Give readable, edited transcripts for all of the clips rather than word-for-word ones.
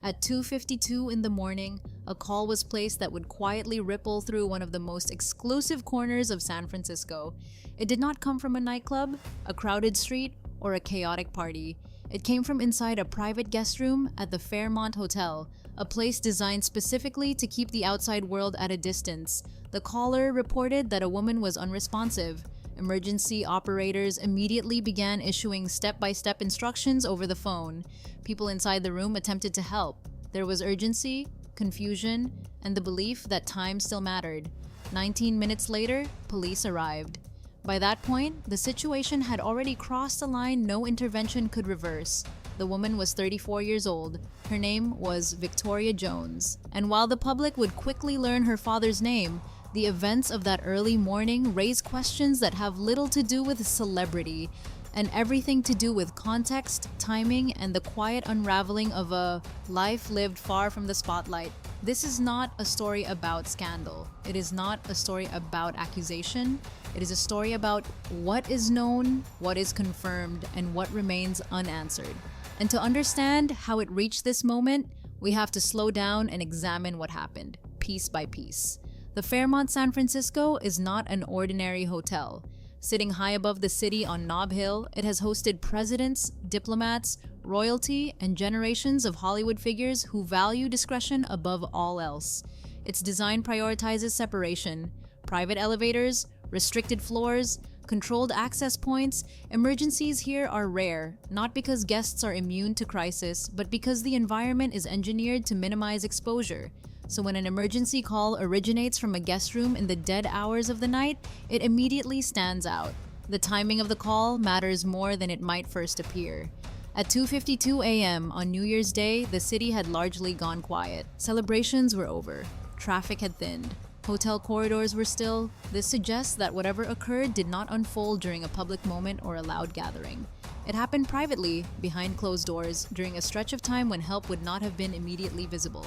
At 2:52 in the morning, a call was placed that would quietly ripple through one of the most exclusive corners of San Francisco. It did not come from a nightclub, a crowded street, or a chaotic party. It came from inside a private guest room at the Fairmont Hotel, a place designed specifically to keep the outside world at a distance. The caller reported that a woman was unresponsive. Emergency operators immediately began issuing step-by-step instructions over the phone. People inside the room attempted to help. There was urgency, confusion, and the belief that time still mattered. 19 minutes later, police arrived. By that point, the situation had already crossed a line no intervention could reverse. The woman was 34 years old. Her name was Victoria Jones. And while the public would quickly learn her father's name, the events of that early morning raise questions that have little to do with celebrity and everything to do with context, timing, and the quiet unraveling of a life lived far from the spotlight. This is not a story about scandal. It is not a story about accusation. It is a story about what is known, what is confirmed, and what remains unanswered. And to understand how it reached this moment, we have to slow down and examine what happened, piece by piece. The Fairmont San Francisco is not an ordinary hotel. Sitting high above the city on Nob Hill, it has hosted presidents, diplomats, royalty, and generations of Hollywood figures who value discretion above all else. Its design prioritizes separation, private elevators, restricted floors, controlled access points. Emergencies here are rare, not because guests are immune to crisis, but because the environment is engineered to minimize exposure. So when an emergency call originates from a guest room in the dead hours of the night, it immediately stands out. The timing of the call matters more than it might first appear. At 2:52 a.m. on New Year's Day, the city had largely gone quiet. Celebrations were over. Traffic had thinned. Hotel corridors were still. This suggests that whatever occurred did not unfold during a public moment or a loud gathering. It happened privately, behind closed doors, during a stretch of time when help would not have been immediately visible.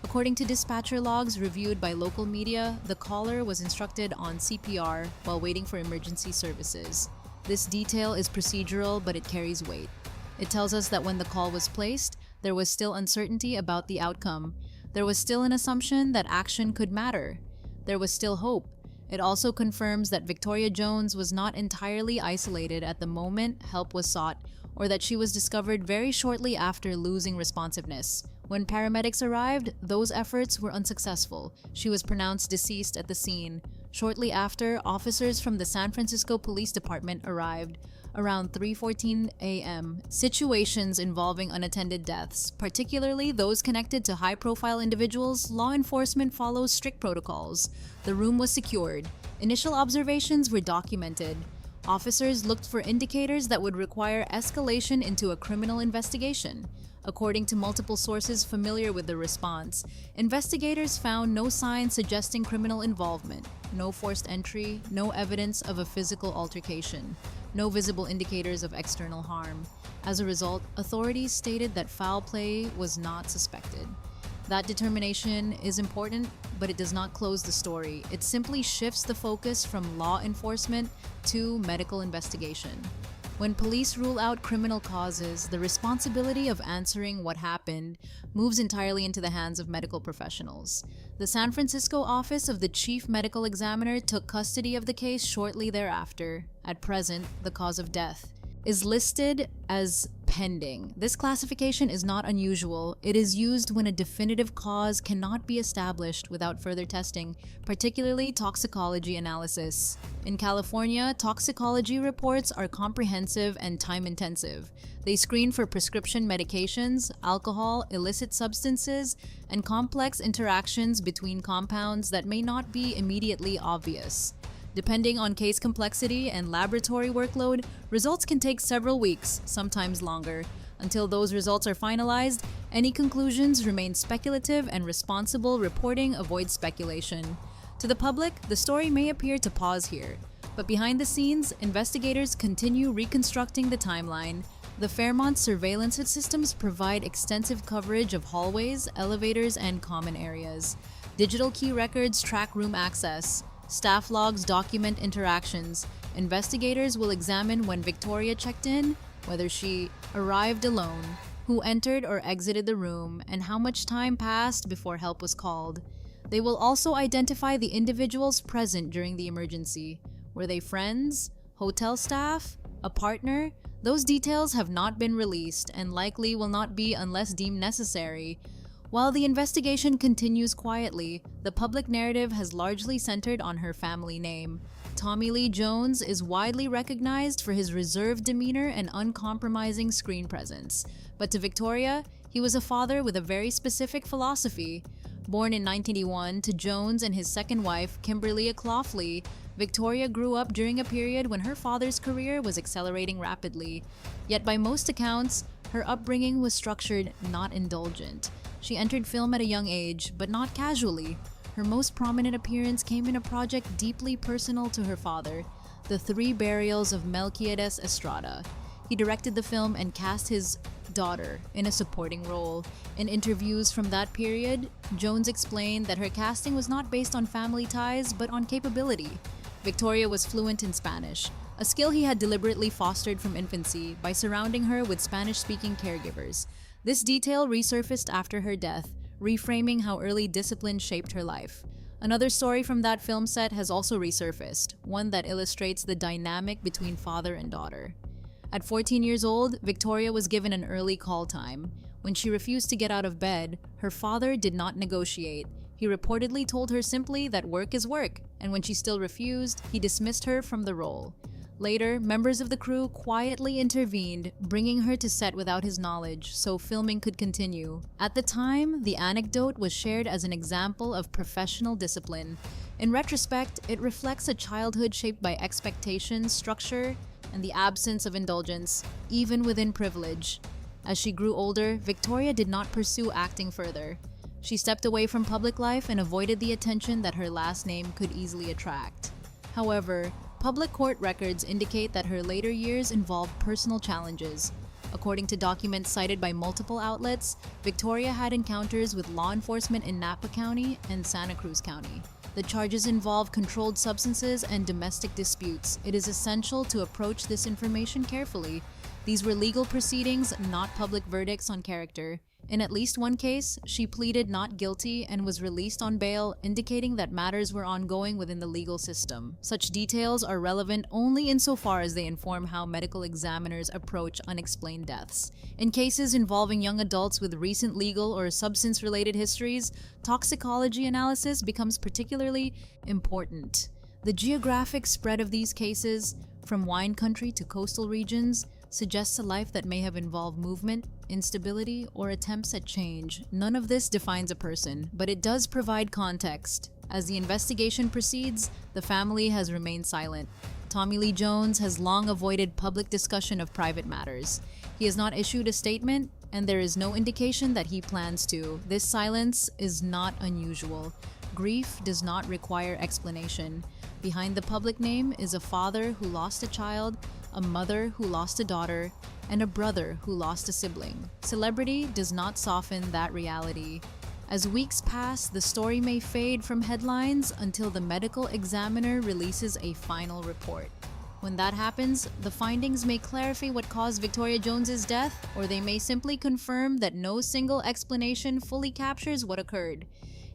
According to dispatcher logs reviewed by local media, the caller was instructed on CPR while waiting for emergency services. This detail is procedural, but it carries weight. It tells us that when the call was placed, there was still uncertainty about the outcome. There was still an assumption that action could matter. There was still hope. It also confirms that Victoria Jones was not entirely isolated at the moment help was sought, or that she was discovered very shortly after losing responsiveness. When paramedics arrived, those efforts were unsuccessful. She was pronounced deceased at the scene. Shortly after, officers from the San Francisco Police Department arrived. Around 3:14 a.m., situations involving unattended deaths, particularly those connected to high-profile individuals, law enforcement follows strict protocols. The room was secured. Initial observations were documented. Officers looked for indicators that would require escalation into a criminal investigation. According to multiple sources familiar with the response, investigators found no signs suggesting criminal involvement, no forced entry, no evidence of a physical altercation, no visible indicators of external harm. As a result, authorities stated that foul play was not suspected. That determination is important, but it does not close the story. It simply shifts the focus from law enforcement to medical investigation. When police rule out criminal causes, the responsibility of answering what happened moves entirely into the hands of medical professionals. The San Francisco office of the chief medical examiner took custody of the case shortly thereafter. At present, the cause of death is listed as pending. This classification is not unusual. It is used when a definitive cause cannot be established without further testing, particularly toxicology analysis. In California, toxicology reports are comprehensive and time-intensive. They screen for prescription medications, alcohol, illicit substances, and complex interactions between compounds that may not be immediately obvious. Depending on case complexity and laboratory workload, results can take several weeks, sometimes longer. Until those results are finalized, any conclusions remain speculative and responsible reporting avoids speculation. To the public, the story may appear to pause here, but behind the scenes, investigators continue reconstructing the timeline. The Fairmont surveillance systems provide extensive coverage of hallways, elevators, and common areas. Digital key records track room access. Staff logs document interactions. Investigators will examine when Victoria checked in, whether she arrived alone, who entered or exited the room, and how much time passed before help was called. They will also identify the individuals present during the emergency. Were they friends, hotel staff, a partner? Those details have not been released and likely will not be unless deemed necessary. While the investigation continues quietly, the public narrative has largely centered on her family name. Tommy Lee Jones is widely recognized for his reserved demeanor and uncompromising screen presence. But to Victoria, he was a father with a very specific philosophy. Born in 1981 to Jones and his second wife, Kimberly Clawley, Victoria grew up during a period when her father's career was accelerating rapidly. Yet by most accounts, her upbringing was structured, not indulgent. She entered film at a young age, but not casually. Her most prominent appearance came in a project deeply personal to her father, The Three Burials of Melquiades Estrada. He directed the film and cast his daughter in a supporting role. In interviews from that period, Jones explained that her casting was not based on family ties, but on capability. Victoria was fluent in Spanish, a skill he had deliberately fostered from infancy by surrounding her with Spanish-speaking caregivers. This detail resurfaced after her death, reframing how early discipline shaped her life. Another story from that film set has also resurfaced, one that illustrates the dynamic between father and daughter. At 14 years old, Victoria was given an early call time. When she refused to get out of bed, her father did not negotiate. He reportedly told her simply that work is work, and when she still refused, he dismissed her from the role. Later, members of the crew quietly intervened, bringing her to set without his knowledge so filming could continue. At the time, the anecdote was shared as an example of professional discipline. In retrospect, it reflects a childhood shaped by expectations, structure, and the absence of indulgence, even within privilege. As she grew older, Victoria did not pursue acting further. She stepped away from public life and avoided the attention that her last name could easily attract. However, public court records indicate that her later years involved personal challenges. According to documents cited by multiple outlets, Victoria had encounters with law enforcement in Napa County and Santa Cruz County. The charges involve controlled substances and domestic disputes. It is essential to approach this information carefully. These were legal proceedings, not public verdicts on character. In at least one case, she pleaded not guilty and was released on bail, indicating that matters were ongoing within the legal system. Such details are relevant only insofar as they inform how medical examiners approach unexplained deaths. In cases involving young adults with recent legal or substance-related histories, toxicology analysis becomes particularly important. The geographic spread of these cases, from wine country to coastal regions, suggests a life that may have involved movement, instability, or attempts at change. None of this defines a person, but it does provide context. As the investigation proceeds, the family has remained silent. Tommy Lee Jones has long avoided public discussion of private matters. He has not issued a statement, and there is no indication that he plans to. This silence is not unusual. Grief does not require explanation. Behind the public name is a father who lost a child, a mother who lost a daughter, and a brother who lost a sibling. Celebrity does not soften that reality. As weeks pass, the story may fade from headlines until the medical examiner releases a final report. When that happens, the findings may clarify what caused Victoria Jones's death, or they may simply confirm that no single explanation fully captures what occurred.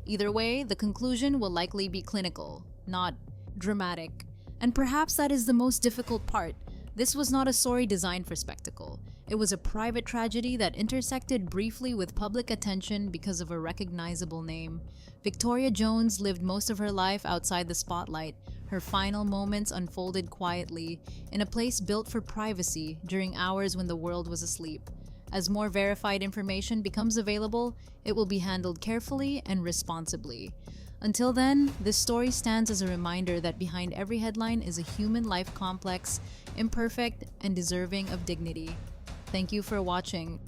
Either way, the conclusion will likely be clinical, not dramatic. And perhaps that is the most difficult part. This was not a story designed for spectacle. It was a private tragedy that intersected briefly with public attention because of a recognizable name. Victoria Jones lived most of her life outside the spotlight. Her final moments unfolded quietly, in a place built for privacy during hours when the world was asleep. As more verified information becomes available, it will be handled carefully and responsibly. Until then, this story stands as a reminder that behind every headline is a human life complex, imperfect, and deserving of dignity. Thank you for watching.